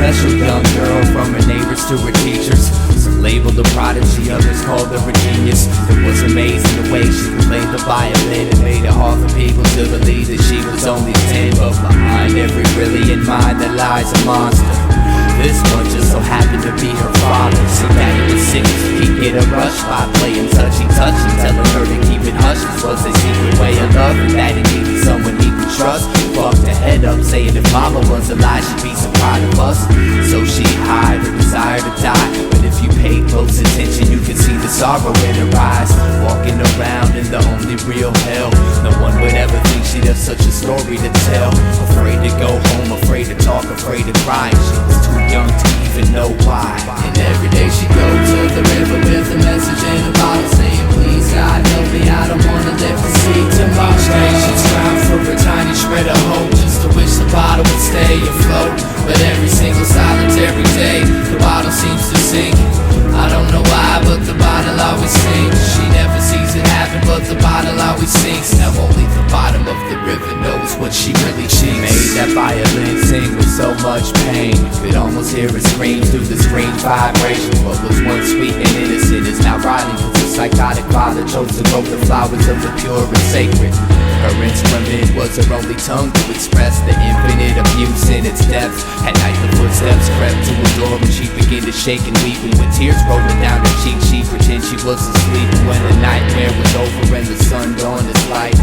special young girl, from her neighbors to her teachers. Some labeled a prodigy, others called her a genius. It was amazing the way she could play the violin. It made it hard for people to believe that she was only 10. But behind every brilliant mind there lies a monster. This one just so happened to be her father. See, daddy was sick, so he'd get a rush by playing touchy-touch and telling her to keep it hush. This was a secret way of love, and daddy needed someone he could trust. Fucked her head up, saying if mama was alive, she'd be so proud of us. So she hid her desire to die, but if you paid close attention, you could see the sorrow in her eyes. Walking around in the only real hell, no one would ever think she'd have such a story to tell. Afraid to go home, afraid to talk, afraid to cry. She was too young to even know why. And every day she'd go to the river with a message in a bottle, saying, please God help me, I don't wanna live to see tomorrow. Each day she'd strive for a tiny shred of hope, just to wish the bottle would stay afloat. But every single solitary day, the bottle seems to sink. I don't know why, but the bottle always sinks. She never sees it happen, but the bottle always sinks. Now only the bottom of the river knows what she really thinks. She made that violin sing with so much pain, you could almost hear it scream through the screen vibration. What was once sweet and innocent is now rotting, cause the psychotic father chose to grow the flowers of the pure and sacred. Her instrument was her only tongue to express the infinite abuse in its depths. At night the footsteps crept to her door and she began to shake and weep, and with tears rolling down her cheeks she'd pretend she was asleep. And when the nightmare was over and the sun dawned its light,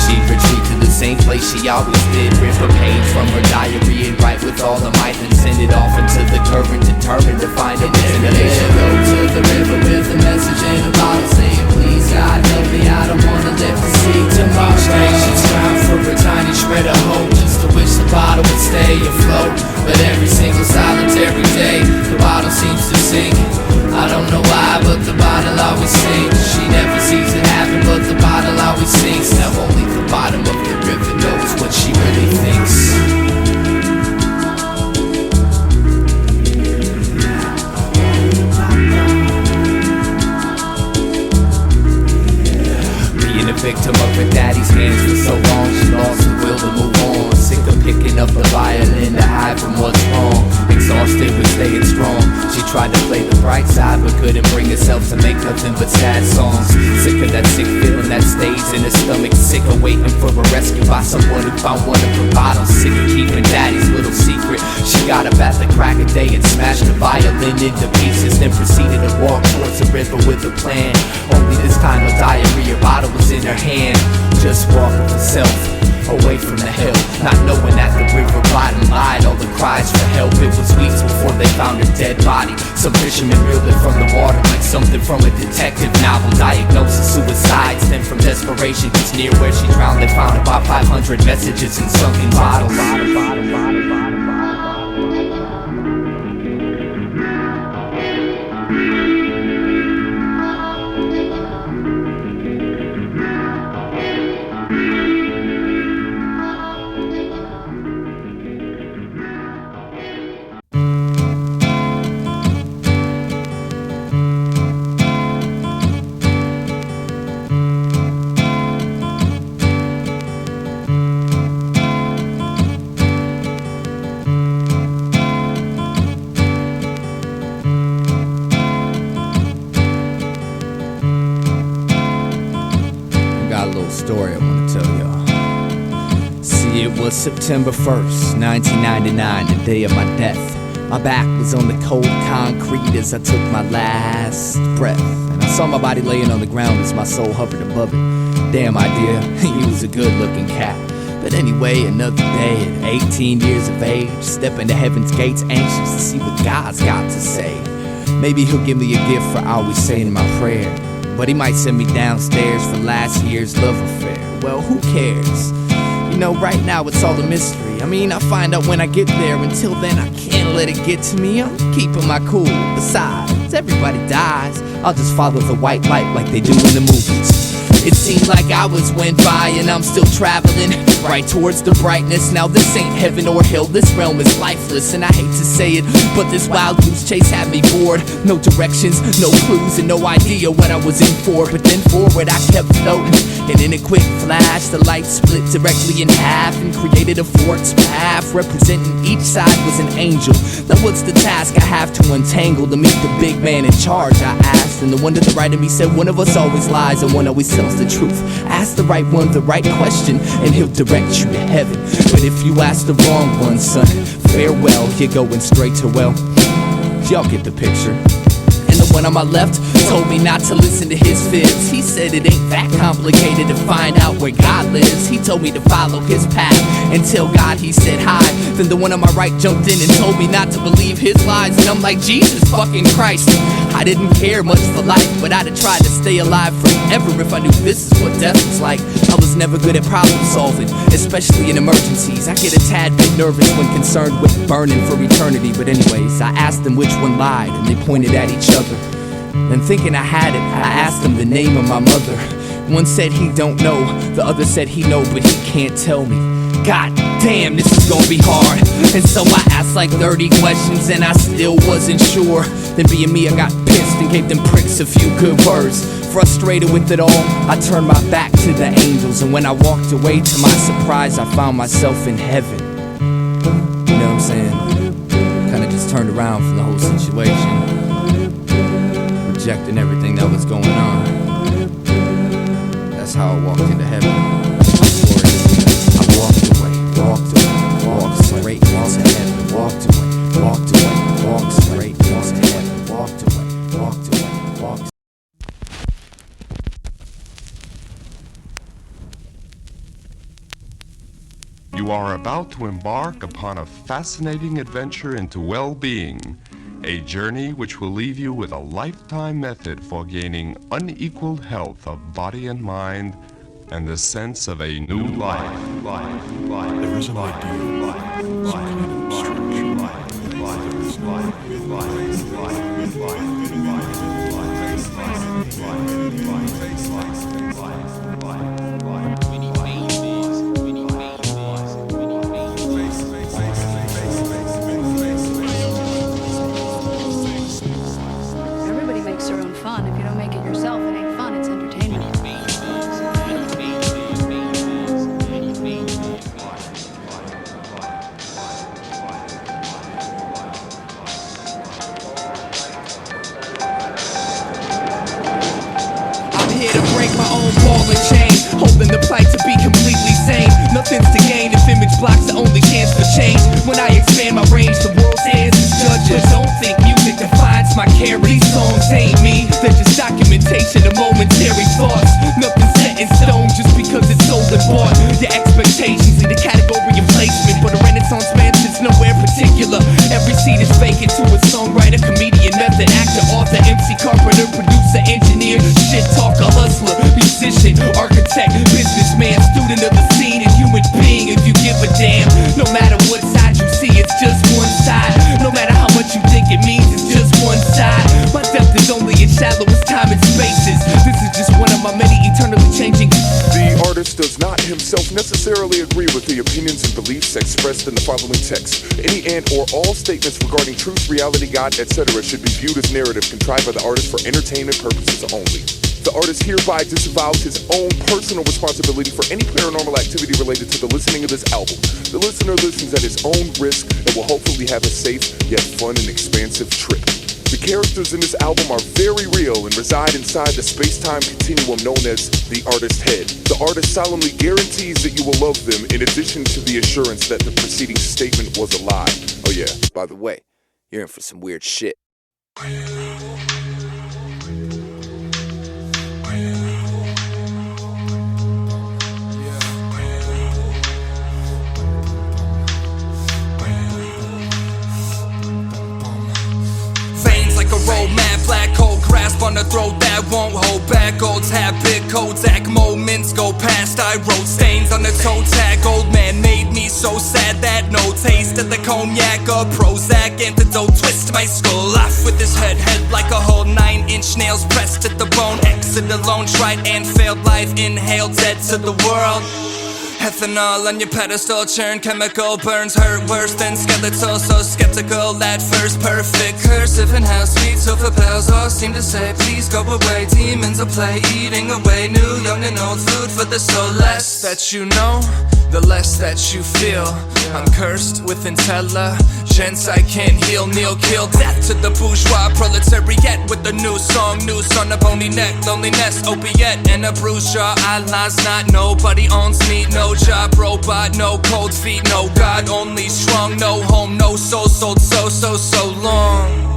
she'd retreat to the same place she always did, rip a page from her diary and write with all her might, then send it off into the current, determined to find a destination. Go to the river with a message in a bottle, saying, please God help me, I don't wanna live to see tomorrow. Each day she'd strive for a tiny shred of hope, just to wish the bottle would stay afloat. But every single solitary day, the bottle seems to sink. I don't know why, but the bottle always sinks. She never sees it happen, but the bottle always sinks. Now only the bottom of the river knows what she really thinks. Being a victim of her daddy's hands for so long, she lost the will to move on. Sick of picking up the violin to hide from what's wrong. Exhausted with staying strong, she tried to play the bright side, but couldn't bring herself to make nothing but sad songs. Sick of that sick feeling that stays in her stomach. Sick of waiting for a rescue by someone who found one of her bottles. Sick of keeping daddy's little secret. She got up at the crack of day and smashed the violin into pieces, then proceeded to walk towards the river with a plan. Only this time a diarrhea bottle was in her hand. Just walking herself away from the hill, not knowing that the river bottom lied all the cries for help. It was weeks before they found her dead body. Some fishermen reeled it from the water like something from a detective novel. Diagnosis suicide stemmed from desperation, cause near where she drowned they found about 500 messages in sunken bottles. Story I want to tell y'all. See, it was September 1st, 1999, the day of my death. My back was on the cold concrete as I took my last breath, and I saw my body laying on the ground as my soul hovered above it. Damn, Eyedea, he was a good-looking cat. But anyway, another day at 18 years of age, stepping to heaven's gates, anxious to see what God's got to say. Maybe he'll give me a gift for always saying my prayer, but he might send me downstairs for last year's love affair. Well, who cares? You know, right now it's all a mystery. I mean, I'll find out when I get there. Until then, I can't let it get to me. I'm keeping my cool. Besides, everybody dies. I'll just follow the white light like they do in the movies. It seemed like hours went by and I'm still traveling right towards the brightness. Now this ain't heaven or hell, this realm is lifeless. And I hate to say it, but this wild goose chase had me bored. No directions, no clues, and no idea what I was in for. But then forward I kept floating, and in a quick flash the light split directly in half and created a forked path. Representing each side was an angel. Now what's the task I have to untangle to meet the big man in charge, I asked. And the one to the right of me said, one of us always lies and one always tells the truth. Ask the right one the right question and he'll direct you to heaven. But if you ask the wrong one, son, farewell, you're going straight to well. Y'all get the picture. And the one on my left told me not to listen to his fibs. He said it ain't that complicated to find out where God lives. He told me to follow his path and tell God he said hi. Then the one on my right jumped in and told me not to believe his lies. And I'm like, Jesus fucking Christ. I didn't care much for life, but I'd have tried to stay alive forever if I knew this is what death was like. I was never good at problem solving, especially in emergencies. I get a tad bit nervous when concerned with burning for eternity. But anyways, I asked them which one lied, and they pointed at each other. And thinking I had it, I asked them the name of my mother. One said he don't know, the other said he know but he can't tell me. God damn, this is gonna be hard. And so I asked like 30 questions and I still wasn't sure. Then being me, I got pissed and gave them pricks a few good words. Frustrated with it all, I turned my back to the angels. And when I walked away, to my surprise, I found myself in heaven. You know what I'm saying? Kinda just turned around from the whole situation, rejecting everything that was going on. That's how I walked into heaven. I walked straight into heaven. Walked straight into heaven. Walked away. You are about to embark upon a fascinating adventure into well-being. A journey which will leave you with a lifetime method for gaining unequaled health of body and mind and the sense of a new life. There is an ideal, some kind of structure. There is life. Everybody makes their own fun. If you don't make it yourself, it ain't fun, it's entertainment. My own ball and chain, holding the plight to be completely sane. Nothing's to gain if image blocks the only chance for change. When I expand my range, the world stands as judges. Don't think music defines my character. These songs ain't me, they're just documentation of momentary thoughts. Nothing's set in stone just because it's sold and bought. Your expectations lead a category of placement, but a renaissance man sits nowhere particular. Every seat is vacant to a songwriter, comedian, method actor, author, MC, carpenter, producer, engineer, shit talker, hustler, musician, architect, businessman, student of the scene, and human being. If you give a damn, no matter what side you see, it's just one side. No matter how much you think it means, it's just one side. My depth is only as shallow as time and spaces. This is just one of my many eternally changing. The artist does not himself necessarily agree with the opinions and beliefs expressed in the following text. Any and or all statements regarding truth, reality, God, etc. should be viewed as narrative contrived by the artist for entertainment purposes only. The artist hereby disavows his own personal responsibility for any paranormal activity related to the listening of this album. The listener listens at his own risk and will hopefully have a safe yet fun and expansive trip. The characters in this album are very real and reside inside the space-time continuum known as the artist's head. The artist solemnly guarantees that you will love them in addition to the assurance that the preceding statement was a lie. Oh yeah, by the way, you're in for some weird shit. Veins like a road map, black hole grasp on the throat that won't hold back. Old codes, habit Kodak moments go past. I wrote stains on the toe tag. Old man made me so sad that no taste of the cognac or Prozac antidote twist my skull off with his head like a whole 9-inch nails pressed at the bone. Exit alone, tried and failed life, inhaled dead to the world. Ethanol on your pedestal, churn chemical burns hurt worse than skeletal. So skeptical at first, perfect cursive and how sweet silver bells all seem to say please go away. Demons will play, eating away new, young and old food for the soul. Less that you know, the less that you feel. I'm cursed with intelligence I can't heal. Kneel, kill, death to the bourgeois proletariat with a new song, noose on a bony neck, loneliness, opiate, and a bruised jaw. Allah's not, nobody owns me, no job, robot, no cold feet, no God, only strong, no home, no soul, sold so long.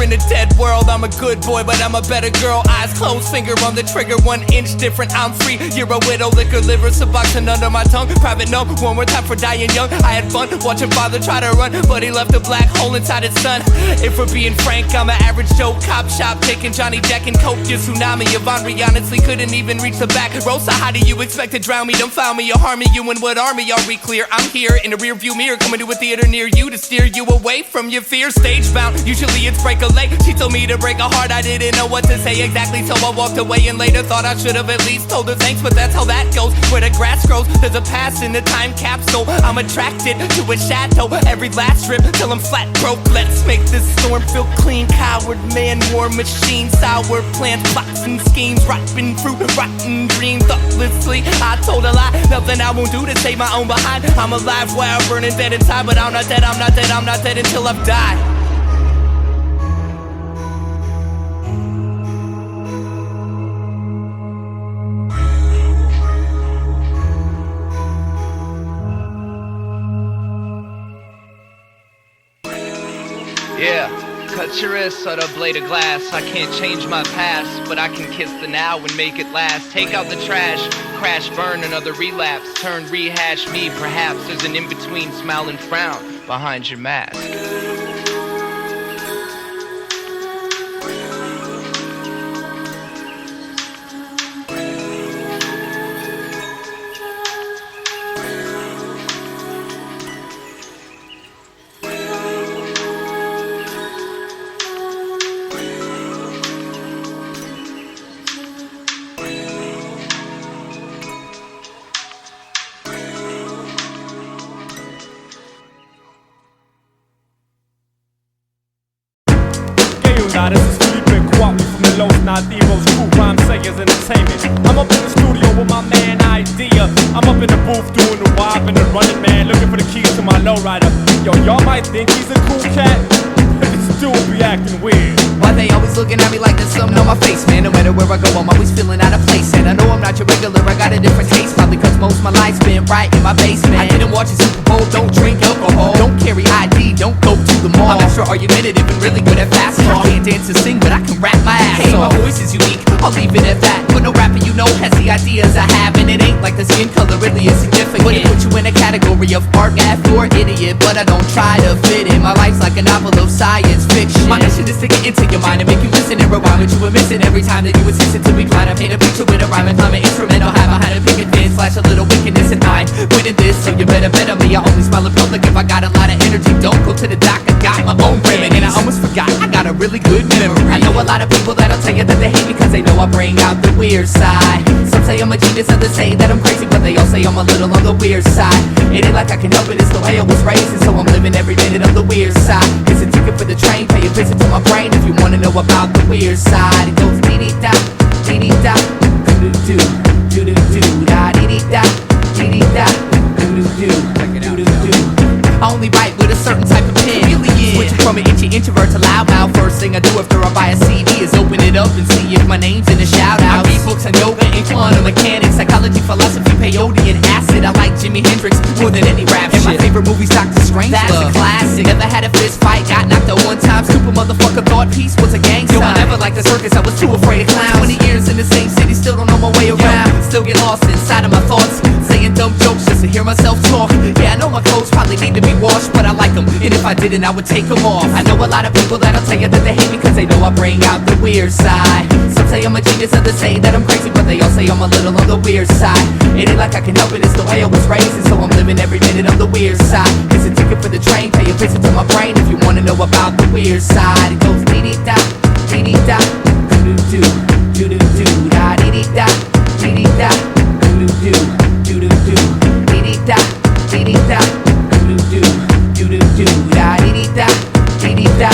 In a dead world, I'm a good boy, but I'm a better girl. Eyes closed, finger on the trigger, 1 inch different. I'm free, you're a widow, liquor, liver, suboxone under my tongue. Private note, one more time for dying young. I had fun watching father try to run, but he left a black hole inside his son. If we're being frank, I'm an average Joe, cop shop, taking Johnny Jack and Coke. Your tsunami of Henri honestly couldn't even reach the back row. So how do you expect to drown me? Don't found me or harm me. You and what army? Are we clear? I'm here in a rear view mirror, coming to a theater near you to steer you away from your fear. Stage bound, usually it's break a leg. She told me to break a heart, I didn't know what to say exactly, so I walked away and later thought I should have at least told her thanks. But that's how that goes, where the grass grows, there's a past in the time capsule. I'm attracted to a chateau, every last trip till I'm flat broke. Let's make this storm feel clean. Coward man, war machine, sour plants, plots and schemes, rotten fruit, rotten dream. Thoughtlessly, I told a lie, nothing I won't do to save my own behind. I'm alive while burning dead inside, but I'm not dead, I'm not dead, I'm not dead until I've died. Yeah, cut your wrist or the blade of glass. I can't change my past, but I can kiss the now and make it last. Take out the trash, crash, burn, another relapse. Turn, rehash me, perhaps there's an in-between smile and frown behind your mask. This is Felipe Kwame from the Los Nativos crew, Rhyme Sayers Entertainment. I'm up in the studio with my man Eyedea. I'm up in the booth doing the wild and the running man, looking for the keys to my lowrider. Yo, y'all might think he's a cool cat, but this dude be acting weird. Why they always looking at me like there's something on my face, man? No matter where I go, I'm always feeling out of place. And I know I'm not your regular, I got a different taste. Probably cause most of my life's been right in my basement. I didn't watch a Super Bowl, don't drink alcohol, don't carry ID, don't go to the mall. I'm extra argumentative and really good at fast talk. I can't dance or sing, but I can rap my ass off. My voice is unique, I'll leave it at that. But no rapper you know has the ideas I have. And it ain't like the skin color really is significant. Wouldn't put you in a category of art, math, or idiot, but I don't try to fit in. My life's like a novel of science fiction. My mission is to get into your mind and make you listen and rewind what you were missing. Every time that you insist to be blind, I paint a picture with a rhyme and climb an instrumental. Have behind a picket fence, flash a little wickedness in mind. Winning this, so you better bet on me. I only smile in public if I got a lot of energy. Don't go to the doc, I got my own remedy. And I almost forgot, I got a really good memory. I know a lot of people that'll tell you that they hate me cause they know I bring out the weird side. Some say I'm a genius, others say that I'm crazy, but they all say I'm a little on the weird side. It ain't like I can help it, it's the way I was raised, and so I'm living every minute on the weird side. It's a ticket for the train, pay a visit to my brain if you wanna know about the weird side. It goes dee-dee-da, dee-dee-da, doo-doo-doo. dee-dee-da, dee-dee-da, do-do-do, do-do-do. I only write with a certain type of pen. Switching from an itchy introvert to loudmouth. First thing I do after I buy a CD is open it up and see if my name's in the shout-out. I read books on yoga and quantum mechanics, psychology, philosophy, peyote, and acid. I like Jimi Hendrix more than any rap shit. And my favorite movie's Dr. Strangelove. That's a classic. Never had a fist fight, got knocked out one time. Stupid motherfucker thought peace was a gang sign. Yo, I never liked the circus, I was too afraid of clowns. 20 years in the same city, still don't know my way around. Still get lost inside of my thoughts, saying dumb jokes just to hear myself talk. Yeah, I know my clothes probably need to be washed, but I like them, and if I didn't, I would take them off. I know a lot of people that'll tell you that they hate me cause they know I bring out the weird side. Some say I'm a genius, others say that I'm crazy, but they all say I'm a little on the weird side. It ain't like I can help it, it's the way I was raised, and so I'm living every minute on the weird side. It's a ticket for the train, pay a visit to my brain if you wanna know about the weird side. It goes dee-dee-da, dee-dee-da, do-do-do, do-do-do, da dee-dee-da, dee-dee-da, do-do-do, do-do-do, dee-dee-da, dee-dee-da, do-do-do, do-do-do, da dee-dee-da, dee-dee-da,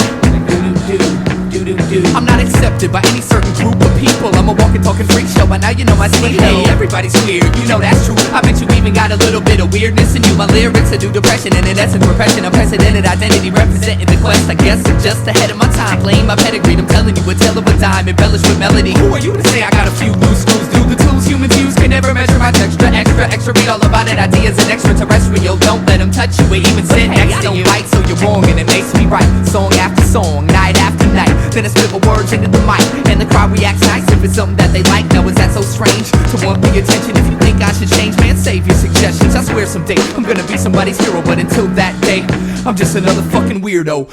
do-do-do, do-do-do. I'm not accepted by any certain group of people. I'm a walking, talking freak show, but now you know my speed. Hey, everybody's weird, you know that's true. I bet you even got a little bit of weirdness in you. My lyrics are due depression, and in essence repression. Unprecedented identity representing the quest. I guess I'm just ahead of my time. Claim my pedigree, I'm telling you a tale of a dime, embellished with melody. Who are you to say I got a few loose screws? Do the tools humans use can never measure my texture. Extra, read all about it. Ideas and extraterrestrial. Don't let them touch you or even sit next to you. Right, so you're wrong, and it makes me right. Song after song, night after night. Then I spit my words into the mic, and the crowd reacts nice if it's something that they like. Now is that so strange to want the attention? If you think I should change, man, save your suggestions. I swear someday I'm gonna be somebody's hero, but until that day, I'm just another fucking weirdo.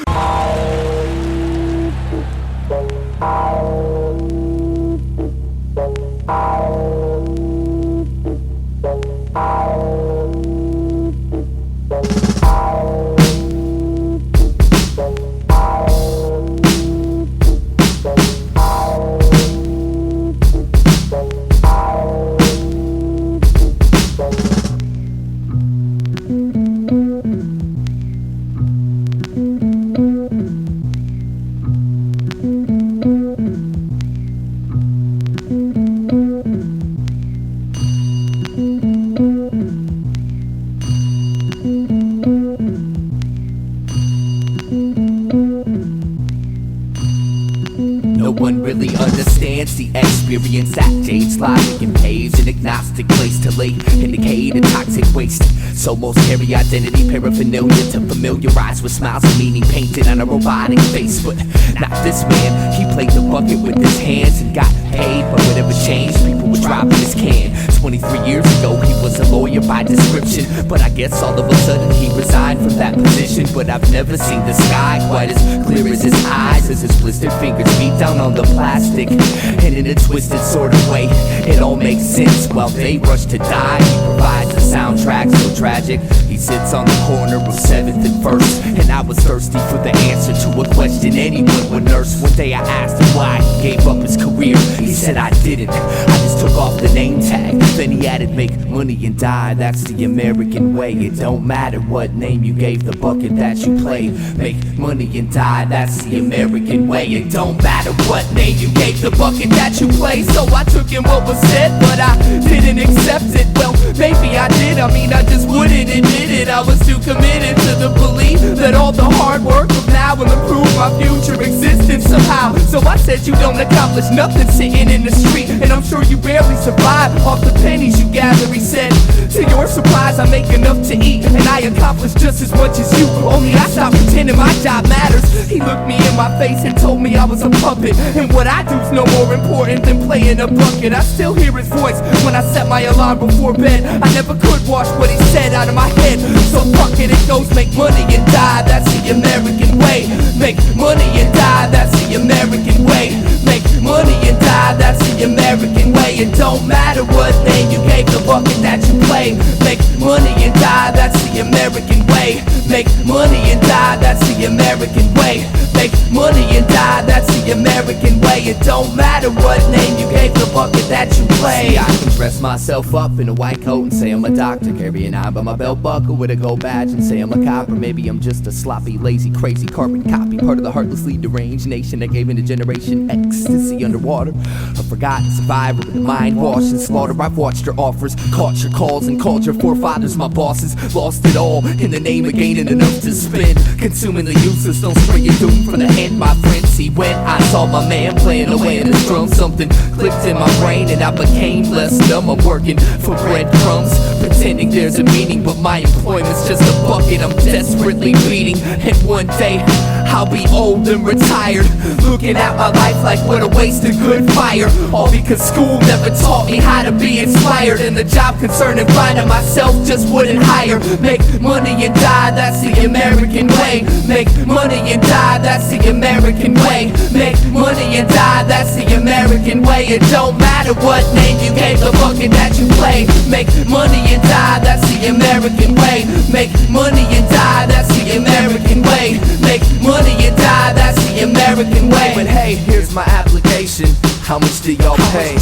Understands the experience that Jade's logic and paves an agnostic place to lay indicate a toxic waste. So most carry identity paraphernalia to familiarize with smiles and meaning painted on a robotic face. But not this man, he played the bucket with his hands and got paid. But whatever changed, people were dropping his can. 23 years ago, he was a lawyer by description, but I guess all of a sudden he resigned from that position. But I've never seen the sky quite as clear as his eyes, as his blistered fingers beat down on the plastic. And in a twisted sort of way, it all makes sense. While they rush to die, he provides the soundtrack so tragic. He sits on the corner of 7th and 1st, and I was thirsty for the answer to a question anyone would nurse. One day I asked him why he gave up his career. He said I didn't, I just took off the name tag. Then he added, make money and die, that's the American way. It don't matter what name you gave the bucket that you played. Make money and die, that's the American way. It don't matter what name you gave the bucket that you played. So I took in what was said, but I didn't accept it. Well, maybe I did, I just wouldn't admit it. I was too committed to the belief that all the hard work of now will improve my future existence somehow. So I said you don't accomplish nothing sitting in the street, and I'm sure you barely survive off the pennies you gather. He said, to your surprise, I make enough to eat, and I accomplish just as much as you, only I stopped pretending my job matters. He looked me in my face and told me I was a puppet, and what I do's no more important than playing a bucket. I still hear his voice when I set my alarm before bed. I never could wash what he said out of my head, so fuck it, it goes make money and die, that's the American way. Make money and die, that's the American way. Make money and die, that's the American way. It don't matter what name you gave the bucket that you play. Make money and die, that's the American way. Make money and die, that's the American way. Make money and die, that's the American way. It don't matter what name you gave the bucket that you play. See, I can dress myself up in a white coat and say I'm a doctor, carry an eye by my belt buckle with a gold badge and say I'm a cop. Or maybe I'm just a sloppy, lazy, crazy carbon copy, part of the heartlessly deranged nation that gave into Generation ecstasy underwater. A forgotten survivor with a mind washed and slaughter. I've watched your offers, caught your calls, and called your forefathers my bosses. Lost it all in the name of gaining enough to spend. Consumingly useless, don't spray your doom from the hand, my friend. See, when I saw my man playing away in his drum, something clicked in my brain and I became less dumb. I'm working for breadcrumbs, pretending there's a meaning, but my employment's just a bucket I'm desperately beating. And one day I'll be old and retired, looking at my life like what a waste of good fire. All because school never taught me how to be inspired, and the job concern and finding myself just wouldn't hire. Make money and die, that's the American way. Make money and die, that's the American way. Make money and die, that's the American way. It don't matter what name you gave the bucket that you play. Make money and die, that's the American way. Make money and die, that's the American way. Make money and die, that's the American way. But hey, here's my application. How much do y'all pay?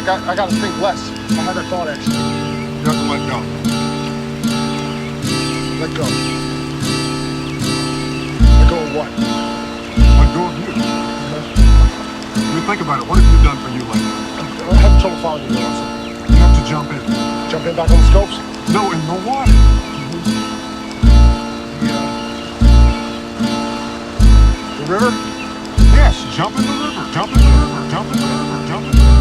I gotta think less. I had that thought actually. You have to let go. Let go. Let go of what? Let go of you. I mean, think about it. What have you done for you lately? I'm having trouble following you, Nelson. You have to jump in. Jump in back on the scopes? No, in the water. The river? Yes, jump in the river. Jump in the river. Jump in the river. Jump in the river.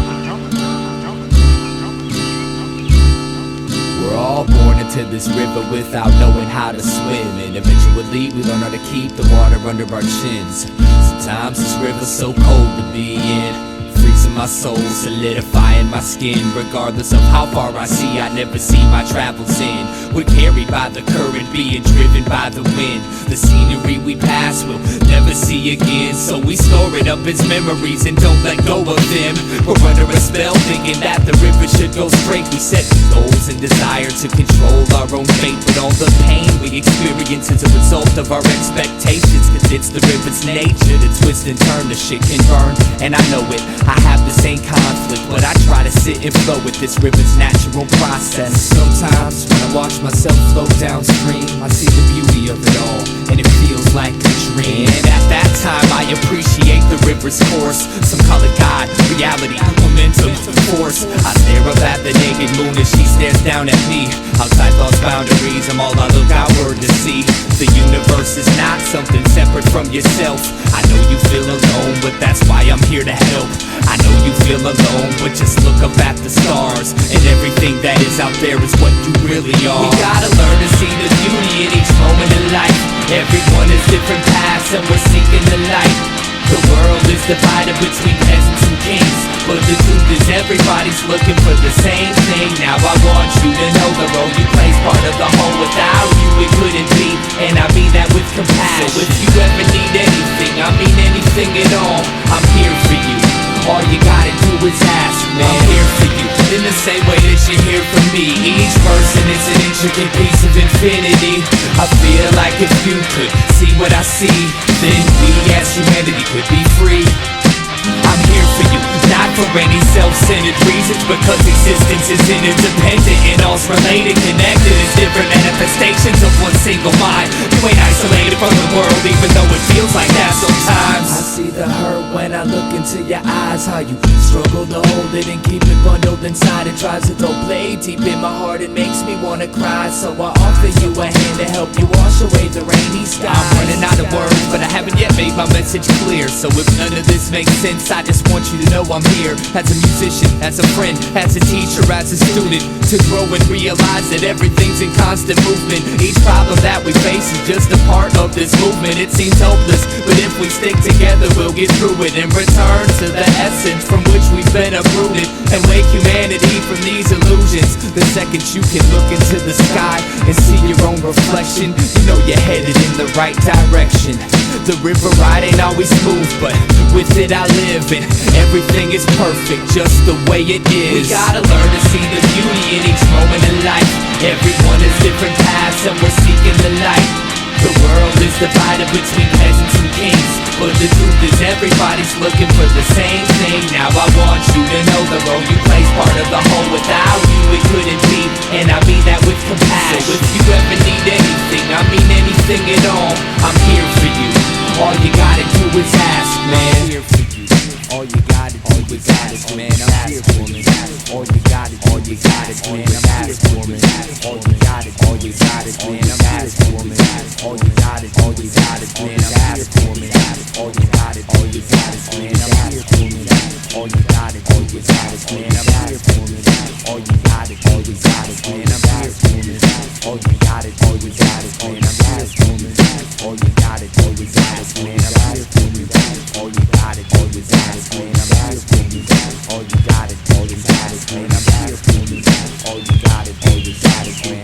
We're all born into this river without knowing how to swim, and eventually we learn how to keep the water under our chins. Sometimes this river's so cold to be in, freezing my soul, solidifying my skin. Regardless of how far I see, I never see my travels in. We're carried by the current, being driven by the wind. The scenery we pass we'll never see again, so we store it up as memories and don't let go of them. We're under a spell thinking that the river should go straight. We set goals and desire to control our own fate, but all the pain we experience is a result of our expectations. Cause it's the river's nature to twist and turn, the shit can burn, and I know it. I have the same conflict, but I try to sit and flow with this river's natural process. Sometimes when I watch myself flow downstream, I see the beauty of it all, and it feels like a dream. And at that time I appreciate the river universe course. Some call it God, reality, momentum, force. I stare up at the naked moon as she stares down at me. Outside thoughts, boundaries, I'm all I look outward to see. The universe is not something separate from yourself. I know you feel alone, but that's why I'm here to help. I know you feel alone, but just look up at the stars, and everything that is out there is what you really are. We gotta learn to see the beauty in each moment of life. Everyone has different paths and we're seeking the light. The world is divided between peasants and kings, but the truth is everybody's looking for the same thing. Now I want you to know the role you play's part of the whole. Without you it couldn't be, and I mean that with compassion. So if you ever need anything, I mean anything at all, I'm here for you. All you gotta do is ask, man. I'm here for you, in the same way that you're here for me. Each person is an intricate piece of infinity. I feel like if you could see what I see, then we as humanity could be free. I'm here for you, not for any self-centered reasons, because existence is interdependent and all's related, connected as different manifestations of one single mind. You ain't isolated from the world, even though it feels like that sometimes. I see the hurt when I look into your eyes, how you struggle to hold it and keep it bundled inside. It tries to throw blade deep in my heart, it makes me wanna cry. So I offer you a hand to help you wash away the rainy skies. I'm running out of words, but I haven't yet made my message clear. So if none of this makes sense, I just want you to know I'm here. As a musician, as a friend, as a teacher, as a student, to grow and realize that everything's in constant movement. Each problem that we face is just a part of this movement. It seems hopeless, but if we stick together, we'll get through it and return to the essence from which we've been uprooted, and wake humanity from these illusions. The second you can look into the sky and see your own reflection, you know you're headed in the right direction. The river ride ain't always smooth, but with it I live, and everything is perfect just the way it is. We gotta learn to see the beauty in each moment of life. Everyone has different paths and we're seeking the light. The world is divided between peasants and kings, but the truth is everybody's looking for the same thing. Now I want you to know the role you play's part of the whole. Without you it couldn't be, and I mean that with compassion. So if you ever need anything, I mean anything at all, I'm here for you. All you gotta do is ask, man. I'm here for you. All you gotta do is ask, man. I'm here for you. All you gotta do is ask, man. I'm here for you. All you gotta do is ask, man. I'm here for you. All you gotta do is ask, man. I'm here for you. All you gotta do is ask, man. I'm here for you. All you gotta do is ask, man. I'm here for you. All you gotta do is ask, man. I'm here for you. All you gotta do is ask, man. I'm here for you. All you gotta do is ask, man. I'm here for you. All you gotta do is ask, man. I'm here for you. All you gotta do is ask, man. I'm here for you. All you gotta do is ask, man.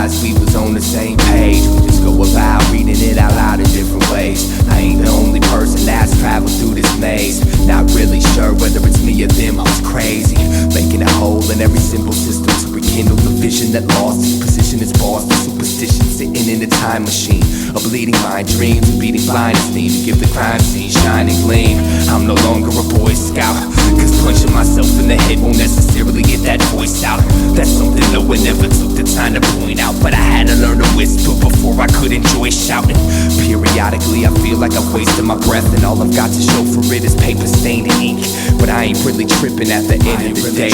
realized we was on the same page. We just go about reading it out loud in different ways. I ain't the only person that's traveled through this maze. Not really sure whether it's me or them, I was crazy, making a hole in every simple system to rekindle the vision that lost its position as boss. The superstition sitting in a time machine, a bleeding mind dreams, a beating blindness need to give the crime scene shining gleam. I'm no longer a Boy Scout, cause punching myself in the head won't necessarily get that voice out. That's something no one ever took the time to point out, but I had to learn to whisper before I could enjoy shouting. Periodically I feel like I've wasted my breath, and all I've got to show for it is paper stained ink. But I ain't really tripping at the end of the day,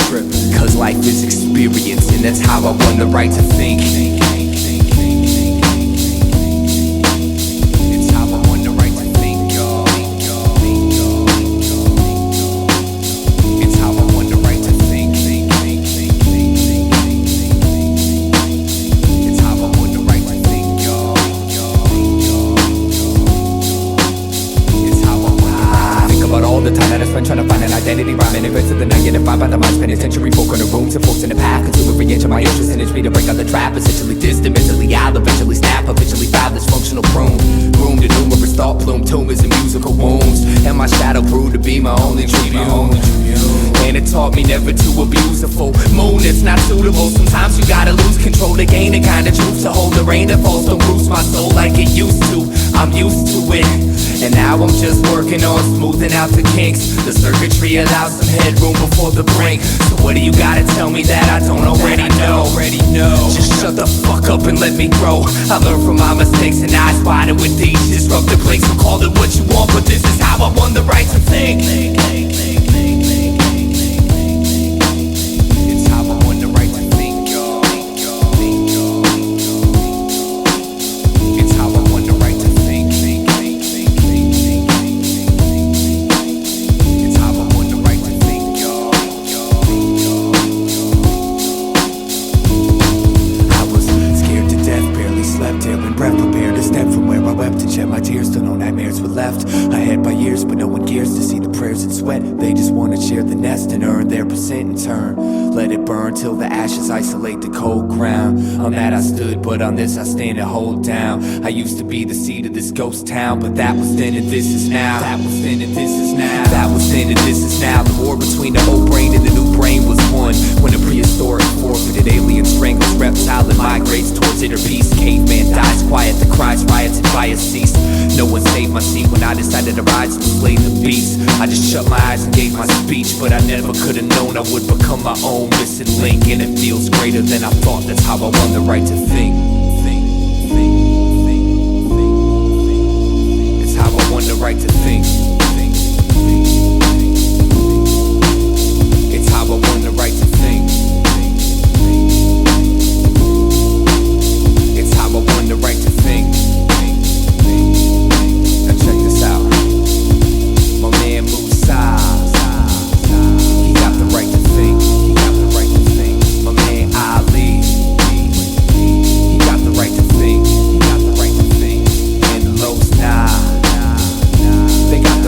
cause life is experience, and that's how I won the right to think. Trying to find an identity, rhyming events of the negative vibe by the mind, spending century folk in the rooms and folks in the path, consume every inch of my interest and it's me to break out the trap. Essentially distant, mentally I'll eventually snap, eventually foul this functional prune. Groomed to numerous thought plume tumors and musical wounds, and my shadow grew to be my only tribune. And it taught me never to abuse a full moon, it's not suitable. Sometimes you gotta lose control to gain the kind of truth, to hold the rain that falls don't bruise my soul like it used to. I'm used to it, and now I'm just working on smoothing out the kinks. The circuitry allows some headroom before the brink. So what do you gotta tell me that I don't already know? Just shut the fuck up and let me grow. I learned from my mistakes and I spotted with these disruptive plates. So call it what you want, but this is how I won the right to think. It's how I won the right to think, y'all. It's how I won the right to think. It's how I won the right to think, y'all. I was scared to death, barely slept, air and breath, prepared to step from where I wept and shed my tears till no nightmares were left. I had my years, but no one cares to see the prayers and sweat. They just wanna share the nest and earn their percent in turn. Let it burn till the ashes isolate the cold ground. On that I stood, but on this I stand and hold down. I used to be the seed of this ghost town, but that was then and this is now. That was then and this is now. That was then and this is now. The war between the old brain and the new brain was won when a prehistoric forfeited alien strangles reptile and migrates towards inner peace. Caveman dies quiet, the cries, riots, and fires cease. No one saved my seat when I decided to rise and slay the beast. I just shut my eyes and gave my speech, but I never could have known I would become my own missing link. And it feels greater than I thought, that's how I won the right to think. It's how I won the right to think. It's how I won the right to think. It's how I won the right to think. Now check this out. My man Musa, he got the right to think. He got the right to think. My man Ali, he got the right to think. He got the right to think. And the Los they got the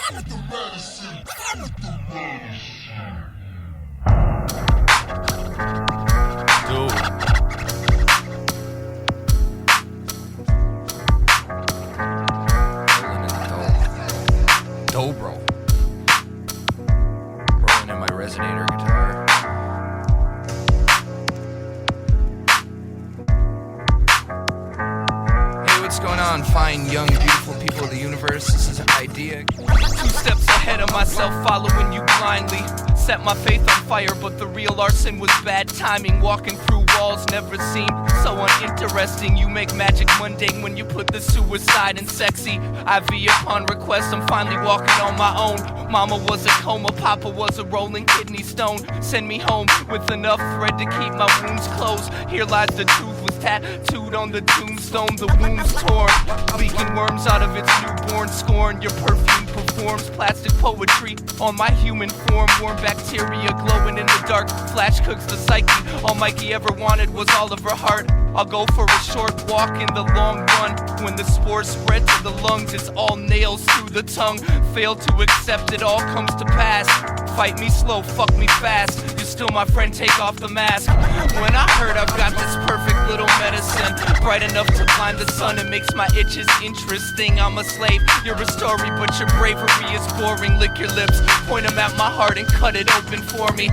Dobro. Rolling in my resonator guitar. Hey, what's going on, fine, young, beautiful people of the universe? This is Eyedea. 2 steps ahead of myself, following you blindly. Set my faith on fire, but the real arson was bad timing. Walking through walls never seemed so uninteresting. You make magic mundane when you put the suicide in sexy. IV upon request, I'm finally walking on my own. Mama was a coma, Papa was a rolling kidney stone. Send me home with enough thread to keep my wounds closed. Here lies the truth, was tattooed on the tombstone. The wounds torn, leaking worms out of its newborn scorn. Your perfume performs plastic poetry on my human form. Warm bacteria glowing in the dark, flash cooks the psyche. All Mikey ever wanted was all of her heart. I'll go for a short walk in the long run. When the spores spread to the lungs, it's all nails through the tongue. Fail to accept it all comes to pass. Fight me slow, fuck me fast. You're still my friend, take off the mask. When I heard I've got this perfect little medicine, bright enough to blind the sun, it makes my itches interesting. I'm a slave, you're a story, but your bravery is boring. Lick your lips, point them at my heart and cut it open for me.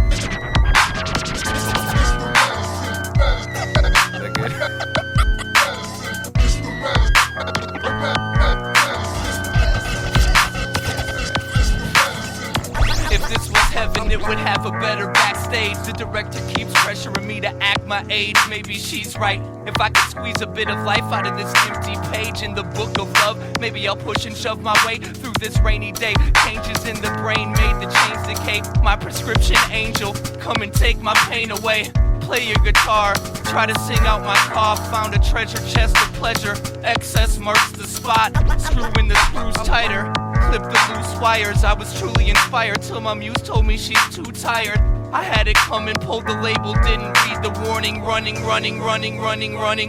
If this was heaven, it would have a better backstage. The director keeps pressuring me to act my age. Maybe she's right. If I could squeeze a bit of life out of this empty page in the book of love, maybe I'll push and shove my way through this rainy day. Changes in the brain made the chains decay. My prescription angel, come and take my pain away. Play your guitar, try to sing out my cough. Found a treasure chest of pleasure, excess marks the spot. Screw in the screws tighter, clip the loose wires. I was truly inspired till my muse told me she's too tired. I had it coming, pulled the label, didn't read the warning. Running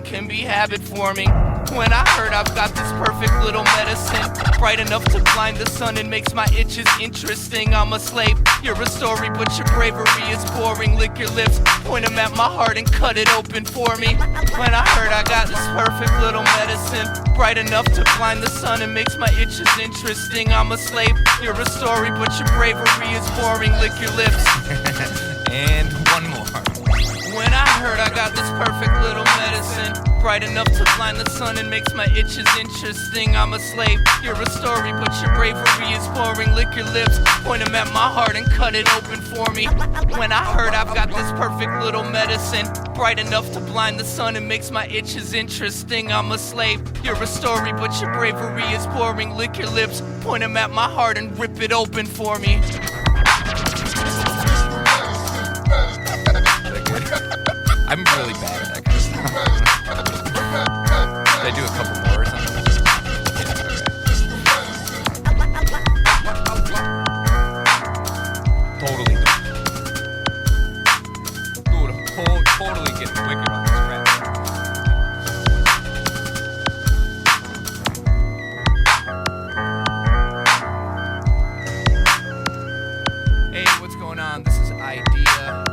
can be habit forming. When I heard I've got this perfect little medicine, bright enough to blind the sun and makes my itches interesting. I'm a slave, you're a story, but your bravery is boring. Lick your lips, point them at my heart and cut it open for me. When I heard I got this perfect little medicine, bright enough to blind the sun and makes my itches interesting. I'm a slave, you're a story, but your bravery is boring. Lick your lips. And one more. When I heard I got this perfect little medicine, bright enough to blind the sun and makes my itches interesting. I'm a slave, you're a story, but your bravery is boring. Lick your lips, point them at my heart and cut it open for me. When I heard I've got this perfect little medicine, bright enough to blind the sun and makes my itches interesting. I'm a slave, you're a story, but your bravery is boring. Lick your lips, point them at my heart and rip it open for me. I'm really bad at that kind of stuff. Should I do a couple more or something? Totally Dude, totally getting wicked on this rap. Hey, what's going on? This is Eyedea.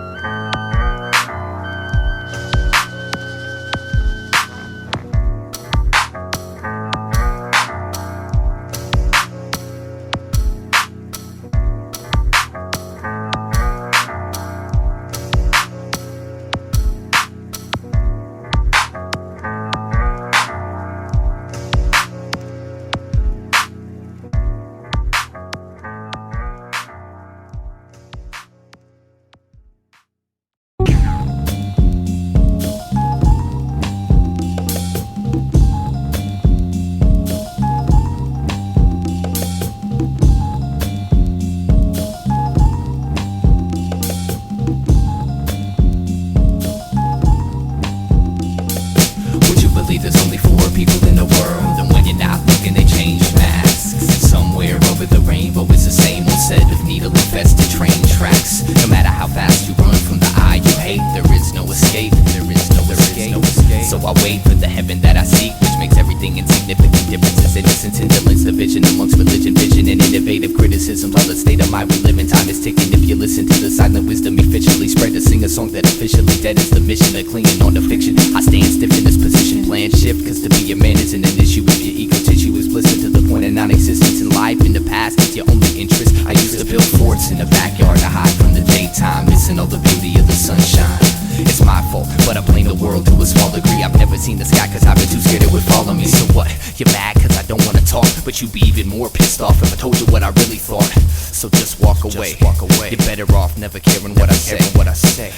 the vision amongst religion, vision, and innovative criticisms. All the state of mind we live in, time is ticking. If you listen to the silent wisdom efficiently spread to sing a song that officially dead is the mission of clinging on to fiction. I stand stiff in this position, plan shift, cause to be a man isn't an issue if your ego tissue is blistered to the point of non-existence. In life, in the past, it's your only interest. I used to build forts in the backyard to hide from the daytime, missing all the beauty of the sunshine. It's my fault, but I blame the world to a small degree. I've never seen the sky cause I've been too scared it would fall on me. So what? You're mad cause I don't wanna talk, but you'd be even more pissed off if I told you what I really thought. So just walk away. You're better off never caring what I say.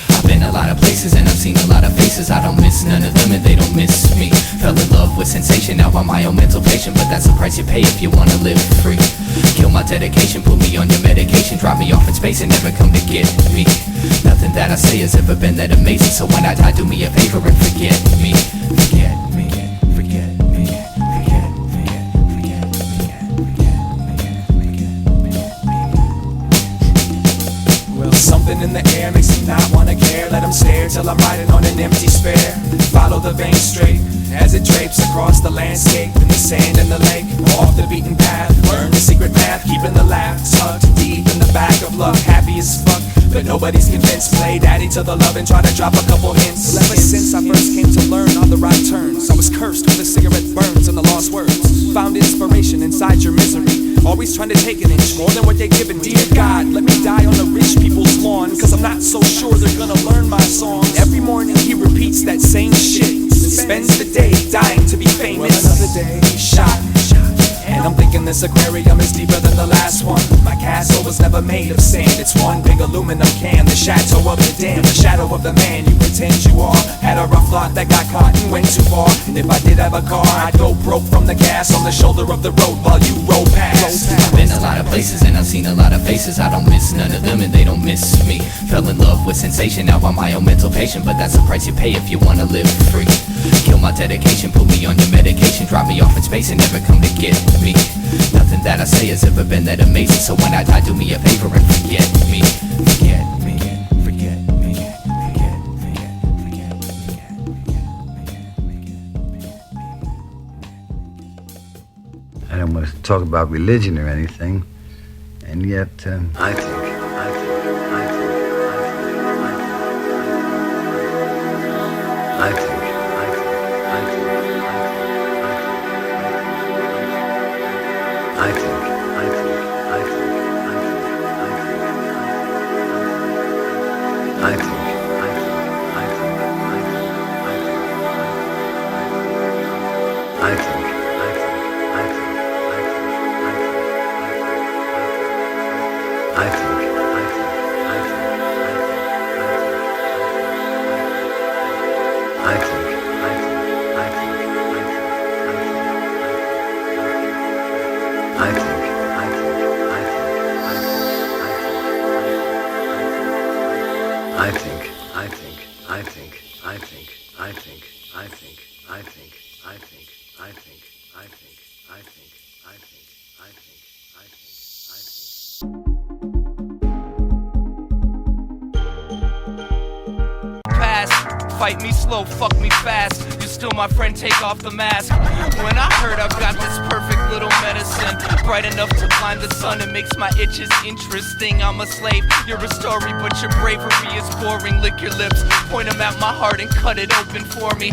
I've been a lot of places and I've seen a lot of faces. I don't miss none of them and they don't miss me. Fell in love with sensation, now I'm my own mental patient, but that's the price you pay if you wanna live free. Kill my dedication, put me on your medication, drop me off in space and never come to get me. Nothing that I say has ever been that amazing, so when I die, do me a favor and forget me. Forget me, forget me, forget me, forget me. Well, something in the air makes me not wanna care. Let them stare till I'm riding on an empty spare. Follow the vein straight as it drapes across the landscape, in the sand and the lake, off the beaten path. Learn the secret math, keeping the laugh tucked deep in the back of luck. Happy as fuck, but nobody's convinced. Play daddy to the love and try to drop a couple hints. Well, ever since I first came to learn all the right turns, I was cursed with the cigarette burns and the lost words. Found inspiration inside your misery, always trying to take an inch more than what they're giving me. Dear God, let me die on the rich people's lawn, cause I'm not so sure they're gonna learn my songs. Every morning he repeats that same shit, spends the day dying to be famous. Well, another day shot, and I'm thinking this aquarium is deeper than the last one. My castle was never made of sand, it's one big aluminum can. The chateau of the dam, the shadow of the man you pretend you are. Had a rough lot that got caught and went too far. And if I did have a car, I'd go broke from the gas on the shoulder of the road while you roll past. I've been a lot of places and I've seen a lot of faces. I don't miss none of them and they don't miss me. Fell in love with sensation, now I'm my own mental patient, but that's the price you pay if you wanna live free. Kill my dedication, put me on your medication, drop me off in space and never come to get me. Nothing that I say has ever been that amazing, so when I die, do me a favor and forget me. Forget me, forget me, forget me, forget me. I don't want to talk about religion or anything, and yet I think Fight me slow, fuck me fast. You still my friend, take off the mask. When I heard I've got this perfect little medicine, bright enough to blind the sun, it makes my itches interesting. I'm a slave, you're a story, but your bravery is boring. Lick your lips, point them at my heart and cut it open for me.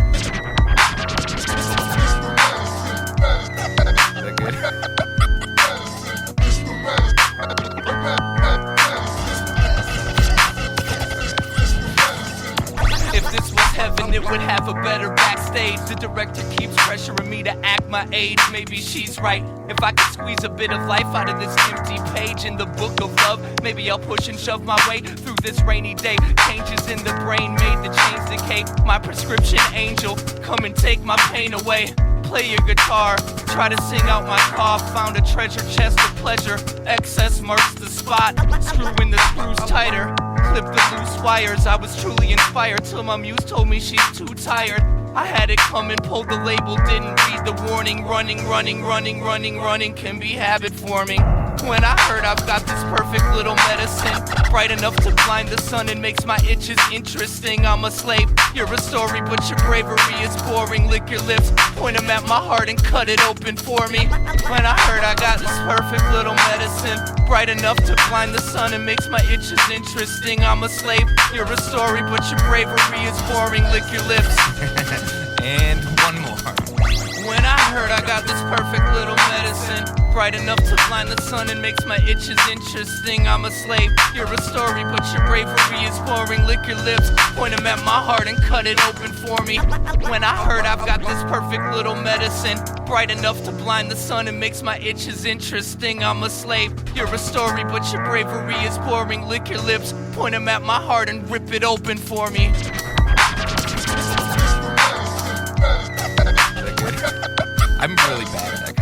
It would have a better backstage. The director keeps pressuring me to act my age. Maybe she's right. If I could squeeze a bit of life out of this empty page in the book of love, maybe I'll push and shove my way through this rainy day. Changes in the brain made the chains decay. My prescription angel, come and take my pain away. Play your guitar, try to sing out my cough. Found a treasure chest of pleasure. Excess marks the spot. Screw in the screws tighter. Clip the loose wires. I was truly inspired till my muse told me she's too tired. I had it coming, pulled the label, didn't read the warning. Running can be habit forming. When I heard I've got this perfect little medicine, bright enough to blind the sun and makes my itches interesting. I'm a slave, you're a story, but your bravery is boring. Lick your lips, point them at my heart and cut it open for me. When I heard I got this perfect little medicine, bright enough to blind the sun and makes my itches interesting. I'm a slave, you're a story, but your bravery is boring. Lick your lips. And one more. When I heard I got this perfect little medicine, bright enough to blind the sun and makes my itches interesting. I'm a slave, you're a story, but your bravery is boring. Lick your lips, point them at my heart and cut it open for me. When I heard I've got this perfect little medicine, bright enough to blind the sun and makes my itches interesting. I'm a slave, you're a story, but your bravery is boring. Lick your lips, point them at my heart and rip it open for me. I'm really bad at that.